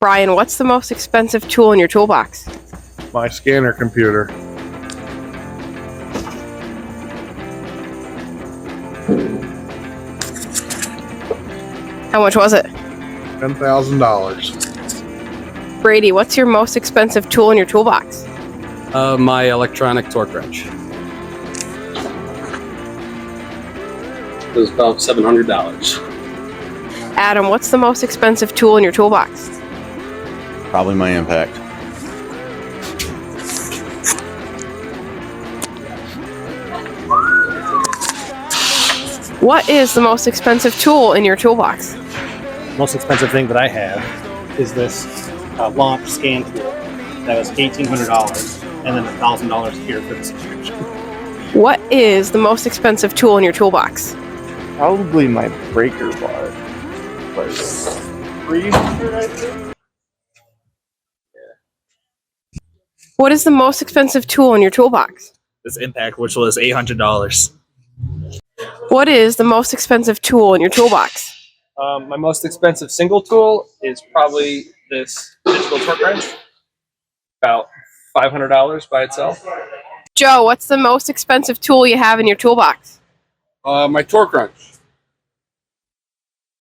Brian, what's the most expensive tool in your toolbox? My scanner computer. How much was it? $10,000. Brady, what's your most expensive tool in your toolbox? My electronic torque wrench. It was about $700. Adam, what's the most expensive tool in your toolbox? Probably my impact. What is the most expensive tool in your toolbox? Most expensive thing that I have is this launch scan tool that was $1,800 and then $1,000 here for the subscription. What is the most expensive tool in your toolbox? Probably my breaker bar. Like 300, I think. What is the most expensive tool in your toolbox? This impact, which was $800. What is the most expensive tool in your toolbox? My most expensive single tool is probably this digital torque wrench, about $500 by itself. Joe, what's the most expensive tool you have in your toolbox? My torque wrench.